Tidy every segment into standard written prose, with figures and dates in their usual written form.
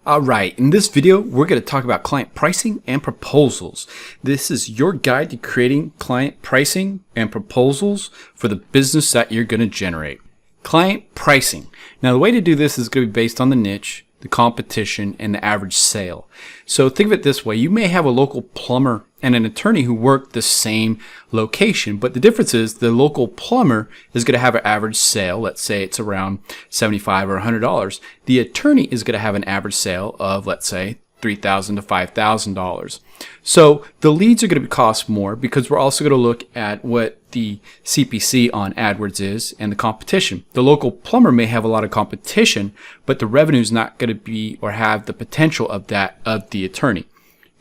Alright, in this video, we're going to talk about client pricing and proposals. This is your guide to creating client pricing and proposals for the business that you're going to generate. Client pricing. Now, the way to do this is going to be based on the niche, the competition, and the average sale. So think of it this way. You may have a local plumber and an attorney who work the same location, but the difference is the local plumber is going to have an average sale. Let's say it's around $75 or $100. The attorney is going to have an average sale of, let's say, $3,000 to $5,000. So the leads are going to cost more because we're also going to look at what the CPC on AdWords is and the competition. The local plumber may have a lot of competition, but the revenue is not going to be or have the potential of that of the attorney.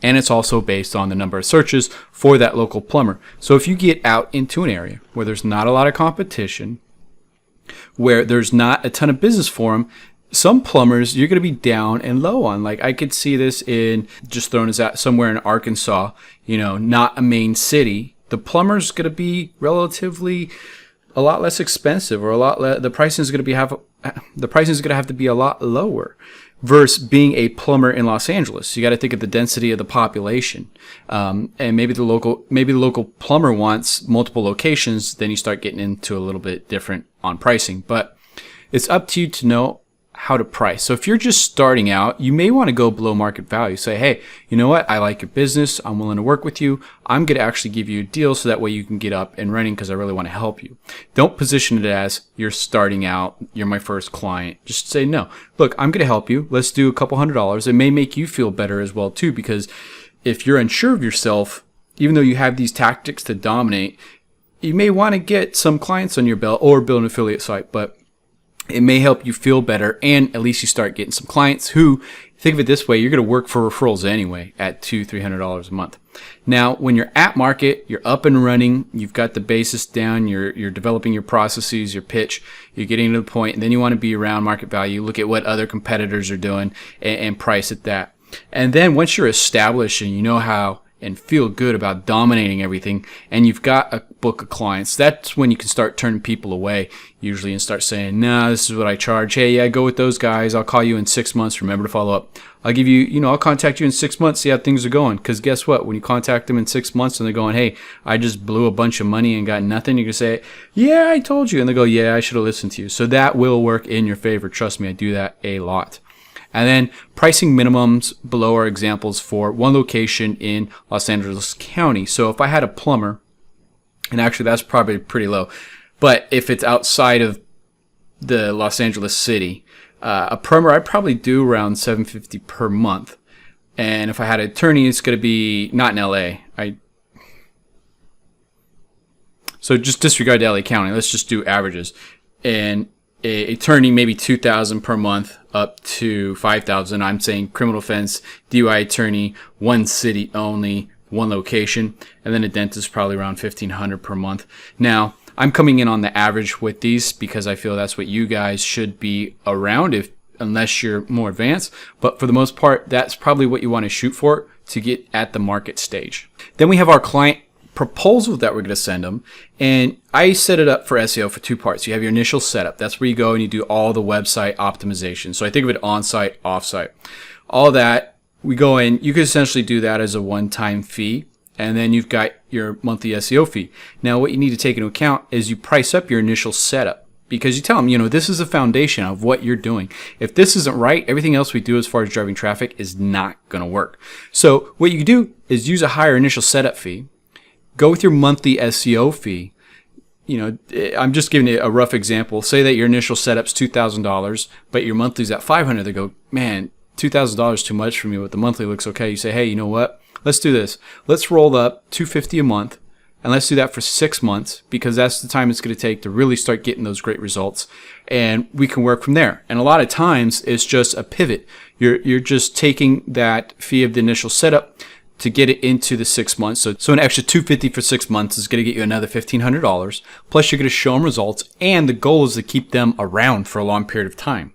And it's also based on the number of searches for that local plumber. So if you get out into an area where there's not a lot of competition, where there's not a ton of business for them, some plumbers you're going to be down and low on. Like I could see this in, just throwing this out, somewhere in Arkansas, not a main city. The plumber's going to be relatively a lot less expensive, or the pricing is going to have to be a lot lower versus being a plumber in Los Angeles. You got to think of the density of the population, and maybe the local plumber wants multiple locations. Then you start getting into a little bit different on pricing, but it's up to you to know how to price. So if you're just starting out, you may want to go below market value. Say, hey, you know what? I like your business. I'm willing to work with you. I'm going to actually give you a deal so that way you can get up and running because I really want to help you. Don't position it as you're starting out, you're my first client. Just say, no, look, I'm going to help you. Let's do a couple $100. It may make you feel better as well too, because if you're unsure of yourself, even though you have these tactics to dominate, you may want to get some clients on your belt or build an affiliate site, but it may help you feel better, and at least you start getting some clients who, think of it this way, you're going to work for referrals anyway at $200-300 a month. Now, when you're at market, you're up and running, you've got the basis down, you're developing your processes, your pitch, you're getting to the point, and then you want to be around market value, look at what other competitors are doing, and price at that. And then once you're established and you know how and feel good about dominating everything, and you've got a book of clients, that's when you can start turning people away usually and start saying, nah, this is what I charge. Hey, yeah, go with those guys. I'll call you in 6 months. Remember to follow up. I'll give you, I'll contact you in 6 months, see how things are going. Because guess what? When you contact them in 6 months and they're going, hey, I just blew a bunch of money and got nothing, you're going to say, yeah, I told you. And they go, yeah, I should have listened to you. So that will work in your favor. Trust me, I do that a lot. And then pricing minimums below are examples for one location in Los Angeles County. So if I had a plumber, and actually that's probably pretty low, but if it's outside of the Los Angeles city, a plumber I'd probably do around $750 per month. And if I had an attorney, it's going to be not in LA. So just disregard LA County. Let's just do averages. And a attorney maybe $2,000 per month up to $5,000. I'm saying criminal offense, DUI attorney, one city only, one location, and then a dentist probably around $1,500 per month. Now, I'm coming in on the average with these because I feel that's what you guys should be around unless you're more advanced. But for the most part, that's probably what you want to shoot for to get at the market stage. Then we have our client proposal that we're going to send them, and I set it up for SEO for two parts. You have your initial setup. That's where you go and you do all the website optimization. So I think of it on-site, off-site. All that, we go in, you can essentially do that as a one-time fee, and then you've got your monthly SEO fee. Now what you need to take into account is you price up your initial setup, because you tell them, this is the foundation of what you're doing. If this isn't right, everything else we do as far as driving traffic is not going to work. So what you can do is use a higher initial setup fee. Go with your monthly SEO fee. I'm just giving you a rough example. Say that your initial setup's $2,000, but your monthly's at $500. They go, man, $2,000 is too much for me, but the monthly looks okay. You say, hey, you know what? Let's do this. Let's roll up $250 a month, and let's do that for 6 months, because that's the time it's going to take to really start getting those great results. And we can work from there. And a lot of times it's just a pivot. You're just taking that fee of the initial setup to get it into the 6 months. So an extra $250 for 6 months is going to get you another $1,500. Plus you're going to show them results, and the goal is to keep them around for a long period of time.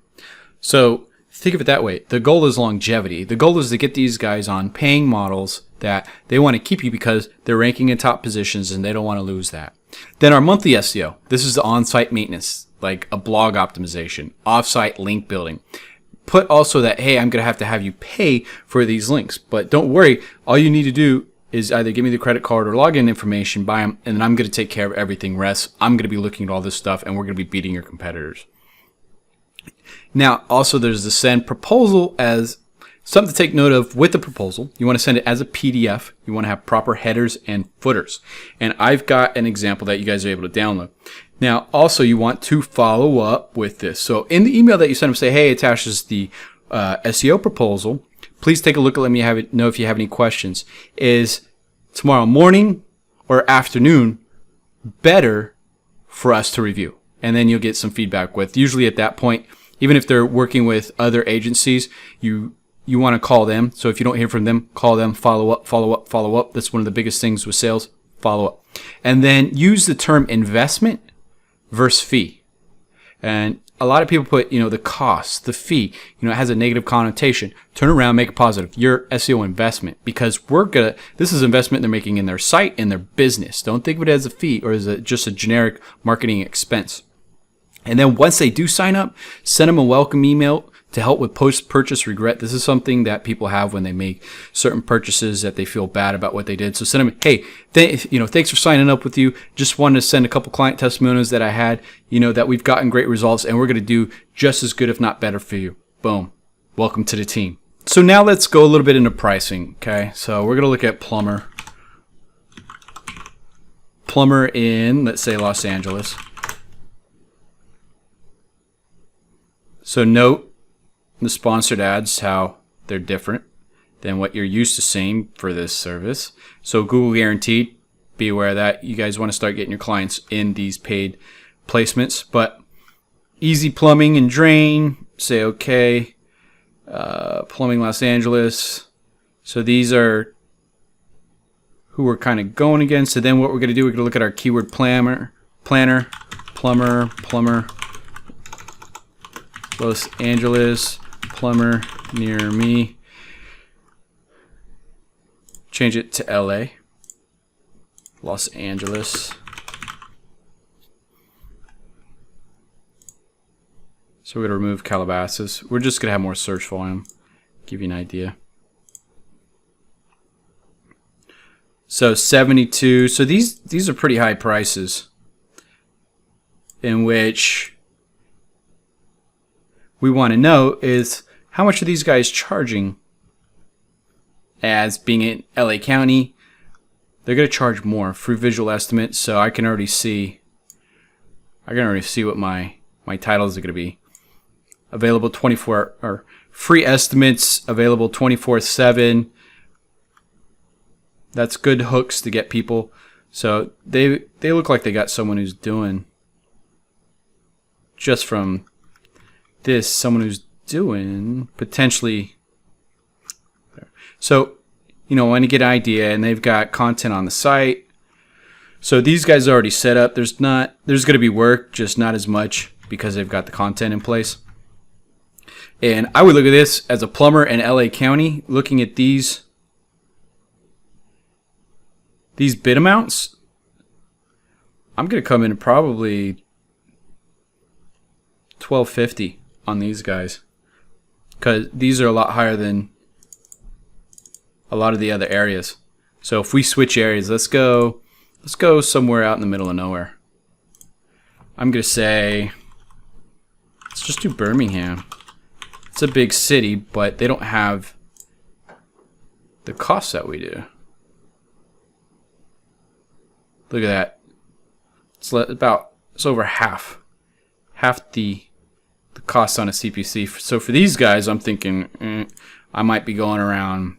So think of it that way. The goal is longevity. The goal is to get these guys on paying models that they want to keep you because they're ranking in top positions and they don't want to lose that. Then our monthly SEO. This is the on-site maintenance, like a blog optimization, off-site link building. put also that, hey, I'm going to have you pay for these links. But don't worry. All you need to do is either give me the credit card or login information, buy them, and then I'm going to take care of everything rest. I'm going to be looking at all this stuff, and we're going to be beating your competitors. Now, also there's the send proposal as something to take note of with the proposal. You want to send it as a PDF. You want to have proper headers and footers. And I've got an example that you guys are able to download. Now, also you want to follow up with this. So in the email that you send them, say, hey, attaches the SEO proposal. Please take a look and let me know if you have any questions. Is tomorrow morning or afternoon better for us to review? And then you'll get some feedback with. Usually at that point, even if they're working with other agencies, you want to call them. So if you don't hear from them, call them, follow up, follow up, follow up. That's one of the biggest things with sales, follow up. And then use the term investment versus fee. And a lot of people put, the cost, the fee, it has a negative connotation. Turn around, make it positive. Your SEO investment, because this is investment they're making in their site, in their business. Don't think of it as a fee or as just a generic marketing expense. And then once they do sign up, send them a welcome email to help with post-purchase regret. This is something that people have when they make certain purchases that they feel bad about what they did. So send them, hey, thanks for signing up with you. Just wanted to send a couple client testimonials that I had, that we've gotten great results, and we're going to do just as good, if not better, for you. Boom. Welcome to the team. So now let's go a little bit into pricing. Okay. So we're going to look at plumber. Plumber in, let's say, Los Angeles. So note the sponsored ads, how they're different than what you're used to seeing for this service. So Google guaranteed, be aware of that. You guys want to start getting your clients in these paid placements. But easy plumbing and drain, say okay. Plumbing Los Angeles. So these are who we're kind of going against. So then what we're going to do, we're going to look at our keyword planner, plumber, Los Angeles, plumber near me. Change it to LA, Los Angeles. So we're going to remove Calabasas. We're just going to have more search volume, give you an idea. So 72. So these are pretty high prices, in which we want to know is how much are these guys charging. As being in LA County, they're going to charge more. Free visual estimate, so I can already see what my titles are going to be. Available 24 or free estimates available 24/7. That's good hooks to get people. So they look like they got someone who's doing, just from this, someone who's doing potentially. So, when you get an idea, and they've got content on the site. So these guys are already set up. There's going to be work, just not as much because they've got the content in place. And I would look at this as a plumber in LA County, looking at these bid amounts. I'm going to come in probably $12.50 on these guys, because these are a lot higher than a lot of the other areas. So if we switch areas, let's go somewhere out in the middle of nowhere. I'm going to say, let's just do Birmingham. It's a big city, but they don't have the costs that we do. Look at that. It's over half the cost on a CPC. So for these guys, I'm thinking I might be going around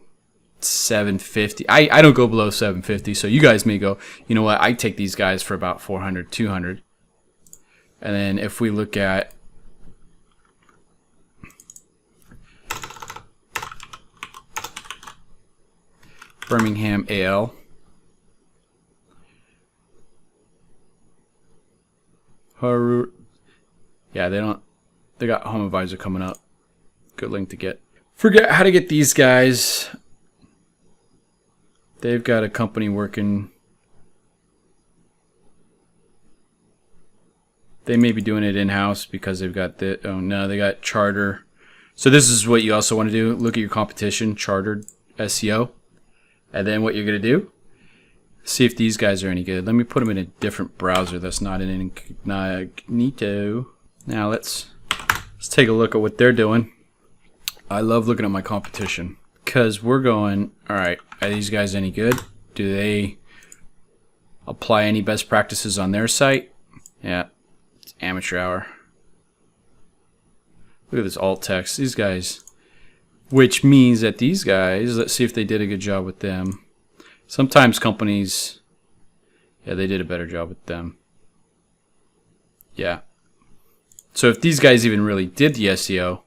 $750. I don't go below $750. So you guys may go, you know what? I take these guys for about $400, $200. And then if we look at Birmingham AL, yeah, they got Home Advisor coming up. Good link to get. Forget how to get these guys. They've got a company working. They may be doing it in-house because they've got they got Charter. So this is what you also want to do. Look at your competition, chartered SEO. And then what you're going to do, see if these guys are any good. Let me put them in a different browser that's not in Incognito. Now let's take a look at what they're doing. I love looking at my competition because we're going, all right, are these guys any good? Do they apply any best practices on their site? Yeah, it's amateur hour. Look at this alt text. These guys, which means that these guys, let's see if they did a good job with them. Sometimes companies, yeah, they did a better job with them. Yeah. So if these guys even really did the SEO,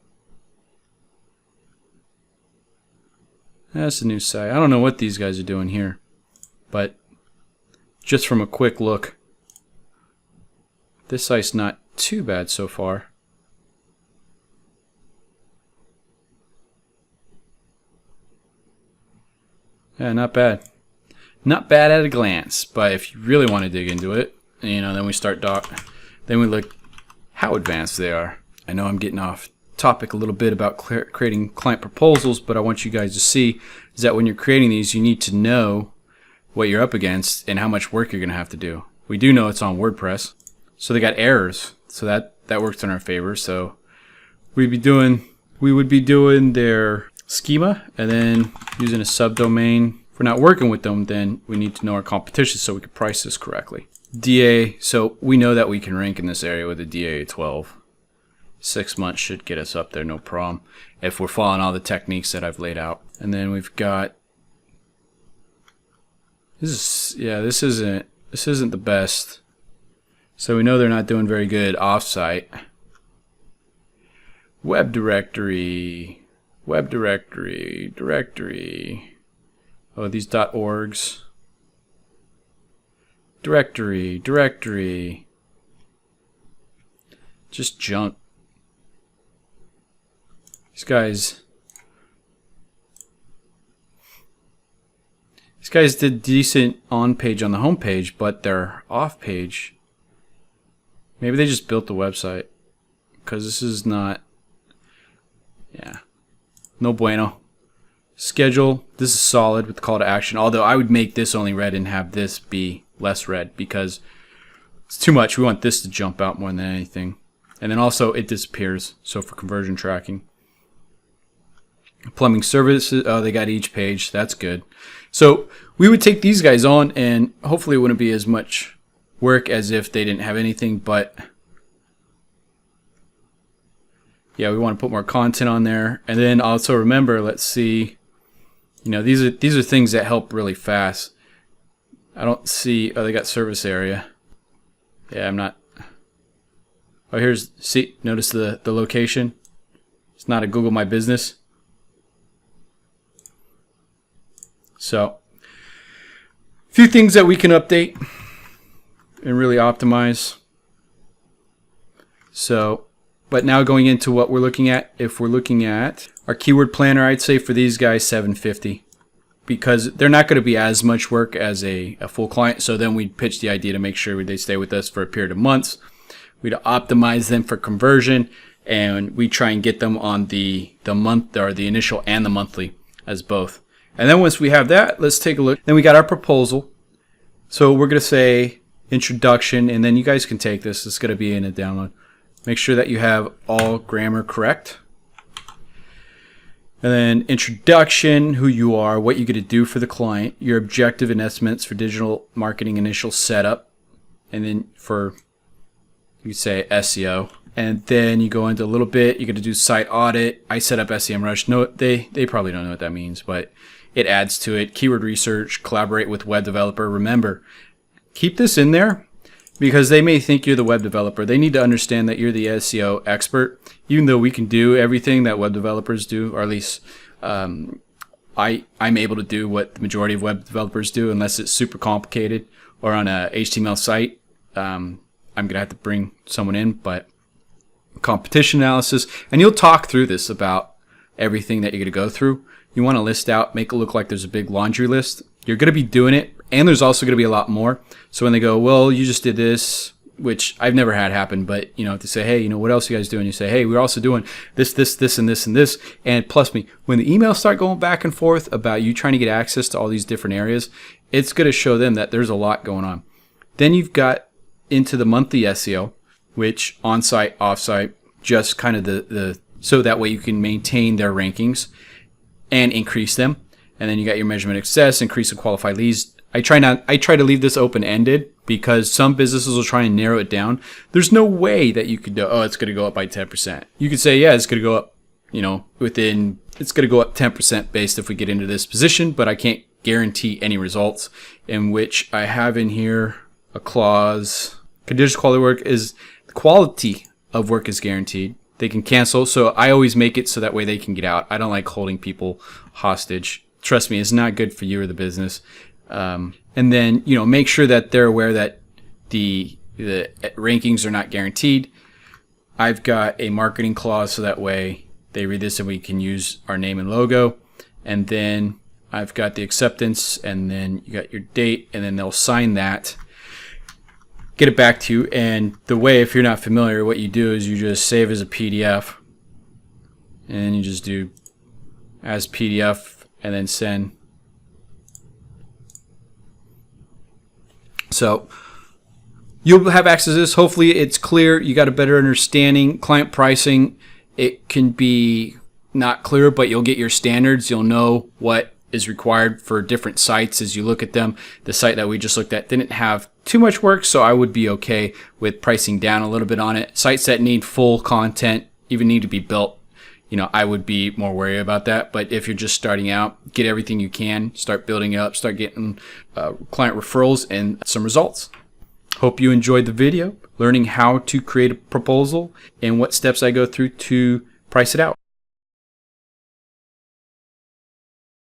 that's a new site. I don't know what these guys are doing here, but just from a quick look, this site's not too bad so far. Yeah, not bad. Not bad at a glance, but if you really want to dig into it, you know, then we start then we look how advanced they are. I know I'm getting off topic a little bit about creating client proposals, but I want you guys to see is that when you're creating these, you need to know what you're up against and how much work you're going to have to do. We do know it's on WordPress, so they got errors, so that works in our favor. So we would be doing their schema and then using a subdomain. If we're not working with them, then we need to know our competition so we can price this correctly. DA, so we know that we can rank in this area with a DA 12. 6 months should get us up there, no problem, if we're following all the techniques that I've laid out. And then we've got, this isn't the best. So we know they're not doing very good offsite. Web directory. Oh, these .orgs. Directory. Just junk. These guys did decent on page on the home page, but their off page, maybe they just built the website, because this is not, yeah, no bueno. Schedule, this is solid with the call to action, although I would make this only red and have this be less red because it's too much. We want this to jump out more than anything. And then also it disappears, so for conversion tracking. Plumbing services, oh, they got each page, that's good. So we would take these guys on and hopefully it wouldn't be as much work as if they didn't have anything, but yeah, we want to put more content on there. And then also remember, let's see, you know, these are things that help really fast. I don't see, oh, they got service area. Yeah, I'm not, oh, see, notice the location. It's not a Google My Business. So, a few things that we can update and really optimize. So, but now going into what we're looking at, if we're looking at our keyword planner, I'd say for these guys, $750. Because they're not going to be as much work as a full client. So then we'd pitch the idea to make sure they stay with us for a period of months. We'd optimize them for conversion, and we try and get them on the month or the initial and the monthly as both. And then once we have that, let's take a look. Then we got our proposal. So we're going to say introduction, and then you guys can take this. It's going to be in a download. Make sure that you have all grammar correct. And then introduction, who you are, what you're going to do for the client, your objective and estimates for digital marketing initial setup. And then for, you say SEO. And then you go into a little bit, you're going to do site audit. I set up SEMrush. No, they probably don't know what that means, but it adds to it. Keyword research, collaborate with web developer. Remember, keep this in there because they may think you're the web developer. They need to understand that you're the SEO expert, even though we can do everything that web developers do, or at least I'm able to do what the majority of web developers do, unless it's super complicated or on a HTML site. I'm going to have to bring someone in, but competition analysis, and you'll talk through this about everything that you're going to go through. You want to list out, make it look like there's a big laundry list. You're going to be doing it, and there's also going to be a lot more. So when they go, well, you just did this, which I've never had happen, but to say, hey, what else are you guys doing? You say, hey, we're also doing this, and this, and this. And plus me, when the emails start going back and forth about you trying to get access to all these different areas, it's going to show them that there's a lot going on. Then you've got into the monthly SEO, which on-site, off-site, just kind of the so that way you can maintain their rankings and increase them. And then you got your measurement of success, increase of qualified leads. I try to leave this open-ended because some businesses will try and narrow it down. There's no way that you could do, it's going to go up by 10%. You could say, yeah, it's going to go up, it's going to go up 10% based if we get into this position, but I can't guarantee any results, in which I have in here a clause. Conditional quality of work is guaranteed. They can cancel, so I always make it so that way they can get out. I don't like holding people hostage. Trust me, it's not good for you or the business. And then, make sure that they're aware that the rankings are not guaranteed. I've got a marketing clause so that way they read this and we can use our name and logo. And then I've got the acceptance, and then you got your date, and then they'll sign that, get it back to you. And the way, if you're not familiar, what you do is you just save as a PDF, and you just do as PDF and then send. So you'll have access to this. Hopefully it's clear. You got a better understanding. Client pricing, it can be not clear, but you'll get your standards. You'll know what is required for different sites as you look at them. The site that we just looked at didn't have too much work, so I would be okay with pricing down a little bit on it. Sites that need full content, even need to be built, I would be more worried about that. But if you're just starting out, get everything you can, start building up, start getting client referrals and some results. Hope you enjoyed the video, learning how to create a proposal and what steps I go through to price it out.